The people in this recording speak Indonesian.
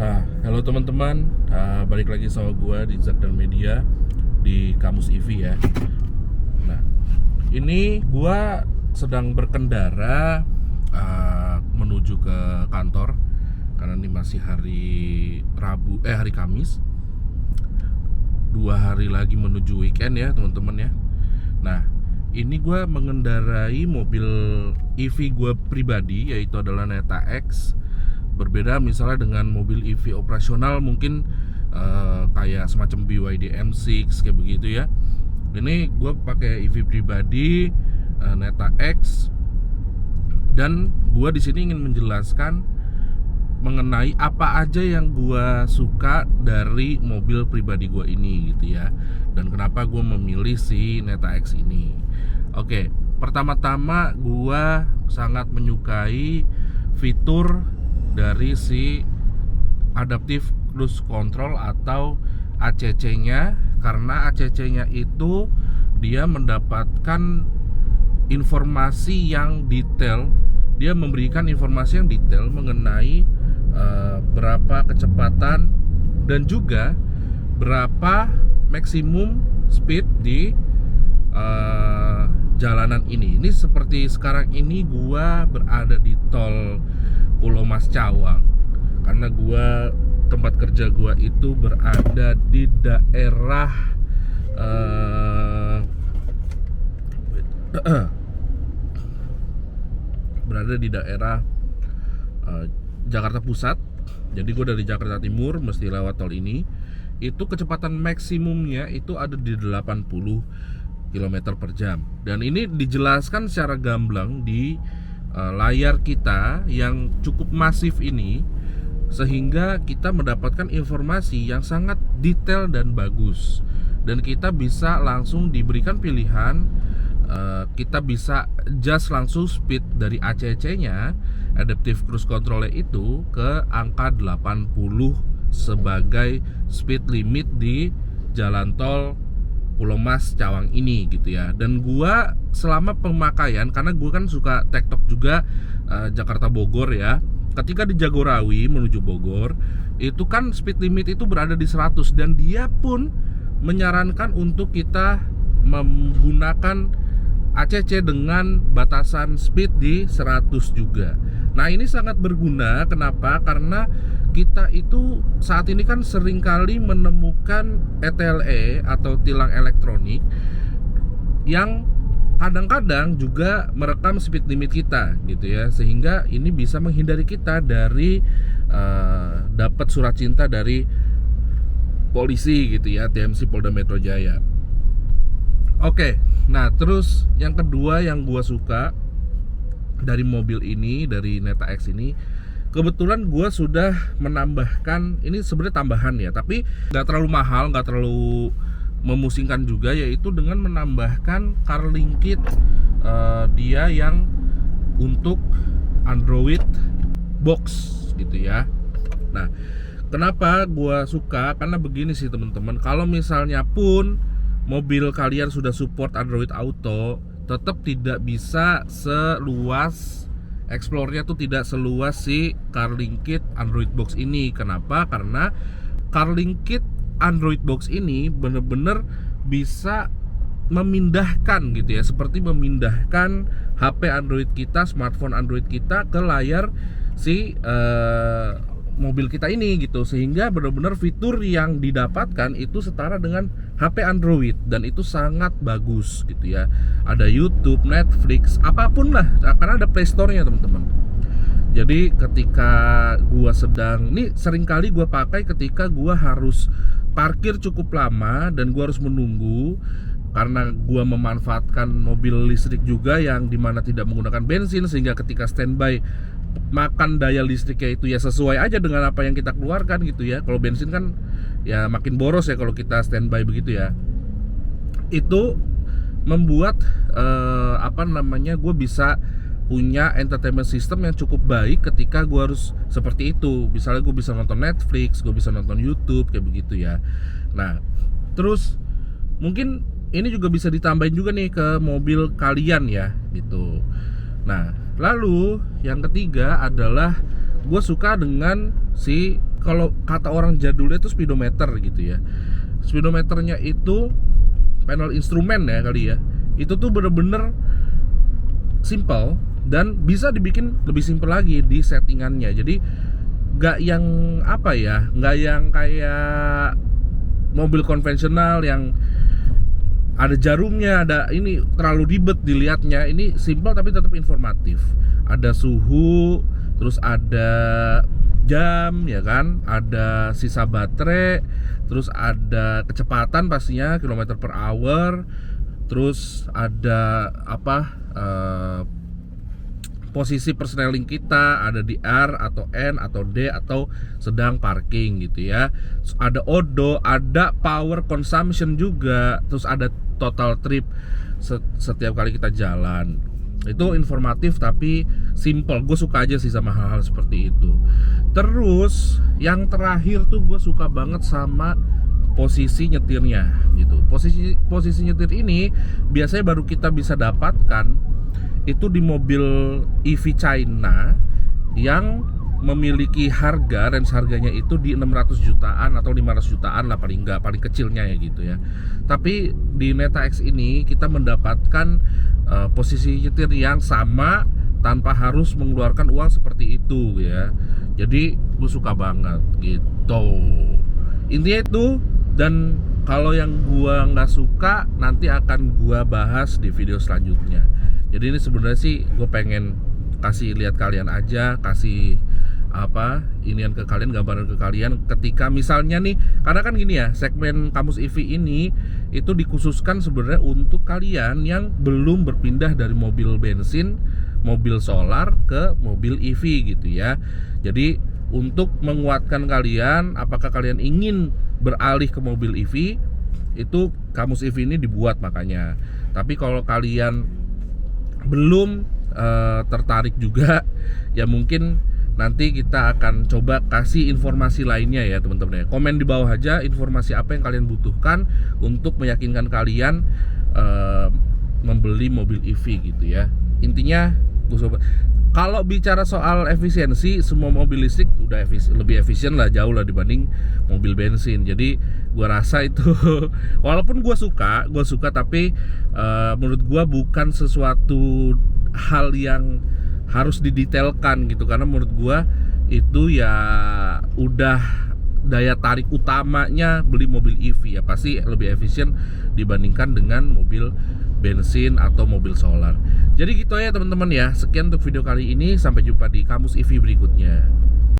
Halo teman-teman, balik lagi sama gue di Zak dan Media di Kamus EV ya. Nah, ini gue sedang berkendara menuju ke kantor karena ini masih hari Kamis. 2 hari lagi menuju weekend ya teman-teman ya. Nah, ini gue mengendarai mobil EV gue pribadi, yaitu adalah Neta X. Berbeda misalnya dengan mobil EV operasional mungkin kayak semacam BYD M6 kayak begitu ya. Ini gue pakai EV pribadi Neta X, dan gue di sini ingin menjelaskan mengenai apa aja yang gue suka dari mobil pribadi gue ini gitu ya, dan kenapa gue memilih si Neta X ini. Oke, pertama-tama gue sangat menyukai fitur dari si Adaptive Cruise Control atau ACC-nya, karena ACC-nya itu dia mendapatkan informasi yang detail. Dia memberikan informasi yang detail mengenai berapa kecepatan dan juga berapa maksimum speed di jalanan ini. Ini seperti sekarang ini gua berada di tol Pulau Mas Cawang, karena tempat kerja gua itu berada di daerah Jakarta Pusat. Jadi gue dari Jakarta Timur mesti lewat tol ini. Itu kecepatan maksimumnya itu ada di 80 km per jam. Dan ini dijelaskan secara gamblang di layar kita yang cukup masif ini, sehingga kita mendapatkan informasi yang sangat detail dan bagus. Dan kita bisa langsung diberikan pilihan, kita bisa adjust langsung speed dari ACC-nya, Adaptive Cruise Control itu ke angka 80 sebagai speed limit di jalan tol Pulau Mas Cawang ini gitu ya. Dan gua selama pemakaian, karena gua kan suka TikTok juga, Jakarta Bogor ya. Ketika di Jagorawi menuju Bogor, itu kan speed limit itu berada di 100, dan dia pun menyarankan untuk kita menggunakan ACC dengan batasan speed di 100 juga. Nah, ini sangat berguna. Kenapa? Karena kita itu saat ini kan seringkali menemukan ETLE atau tilang elektronik yang kadang-kadang juga merekam speed limit kita gitu ya, sehingga ini bisa menghindari kita dari dapat surat cinta dari polisi gitu ya, TMC Polda Metro Jaya. Oke, nah terus yang kedua yang gua suka dari mobil ini, dari Neta X ini, kebetulan gua sudah menambahkan, ini sebenarnya tambahan ya, tapi nggak terlalu mahal, nggak terlalu memusingkan juga, yaitu dengan menambahkan CarLink Kit dia yang untuk Android box gitu ya. Nah, kenapa gua suka? Karena begini sih teman-teman, kalau misalnya pun mobil kalian sudah support Android Auto, tetap tidak bisa seluas Explore-nya tuh tidak seluas si CarLink Kit Android Box ini. Kenapa? Karena CarLink Kit Android Box ini bener-bener bisa memindahkan gitu ya, seperti memindahkan HP Android kita, smartphone Android kita ke layar si mobil kita ini gitu, sehingga benar-benar fitur yang didapatkan itu setara dengan HP Android, dan itu sangat bagus gitu ya. Ada YouTube, Netflix, apapun lah, karena ada Play Store-nya teman-teman. Jadi ketika gua ini seringkali gua pakai ketika gua harus parkir cukup lama dan gua harus menunggu, karena gua memanfaatkan mobil listrik juga yang dimana tidak menggunakan bensin, sehingga ketika standby makan daya listriknya itu ya sesuai aja dengan apa yang kita keluarkan gitu ya. Kalau bensin kan ya makin boros ya kalau kita standby begitu ya. Itu membuat gue bisa punya entertainment system yang cukup baik ketika gue harus seperti itu. Misalnya gue bisa nonton Netflix, gue bisa nonton YouTube kayak begitu ya. Nah, terus mungkin ini juga bisa ditambahin juga nih ke mobil kalian ya gitu. Nah, lalu yang ketiga adalah gue suka dengan si kalau kata orang jadulnya itu speedometer gitu ya. Speedometernya itu panel instrumen ya kali ya. Itu tuh bener-bener simple dan bisa dibikin lebih simple lagi di settingannya. Jadi nggak yang apa ya, nggak yang kayak mobil konvensional yang ada jarumnya, ada ini terlalu ribet dilihatnya. Ini simple tapi tetap informatif. Ada suhu, terus ada jam ya kan, ada sisa baterai, terus ada kecepatan pastinya kilometer per hour, terus ada apa posisi persneling kita, ada di R atau N atau D atau sedang parking gitu ya. Ada odo, ada power consumption juga, terus ada total trip setiap kali kita jalan. Itu informatif tapi simple. Gue suka aja sih sama hal-hal seperti itu. Terus yang terakhir tuh gue suka banget sama posisi nyetirnya gitu. Posisi nyetir ini biasanya baru kita bisa dapatkan itu di mobil EV China yang memiliki range harganya itu di 600 jutaan atau 500 jutaan lah paling kecilnya ya gitu ya. Tapi di Neta X ini kita mendapatkan posisi nyetir yang sama tanpa harus mengeluarkan uang seperti itu ya. Jadi gue suka banget gitu. Intinya itu, dan kalau yang gue nggak suka nanti akan gue bahas di video selanjutnya. Jadi ini sebenarnya sih gue pengen kasih lihat kalian aja, kasih inian ke kalian, gambaran ke kalian ketika misalnya nih, karena kan gini ya, segmen Kamus EV ini itu dikhususkan sebenarnya untuk kalian yang belum berpindah dari mobil bensin, mobil solar ke mobil EV gitu ya. Jadi untuk menguatkan kalian, apakah kalian ingin beralih ke mobil EV, itu Kamus EV ini dibuat makanya. Tapi kalau kalian belum tertarik juga ya, mungkin nanti kita akan coba kasih informasi lainnya ya teman-teman ya. Komen di bawah aja informasi apa yang kalian butuhkan untuk meyakinkan kalian membeli mobil EV gitu ya. Intinya kalau bicara soal efisiensi, semua mobil listrik udah lebih efisien lah, jauh lah dibanding mobil bensin. Jadi gua rasa itu walaupun gua suka tapi menurut gua bukan sesuatu hal yang harus didetailkan gitu, karena menurut gua itu ya udah daya tarik utamanya beli mobil EV ya, pasti lebih efisien dibandingkan dengan mobil bensin atau mobil solar. Jadi gitu ya teman-teman ya. Sekian untuk video kali ini, sampai jumpa di Kamus EV berikutnya.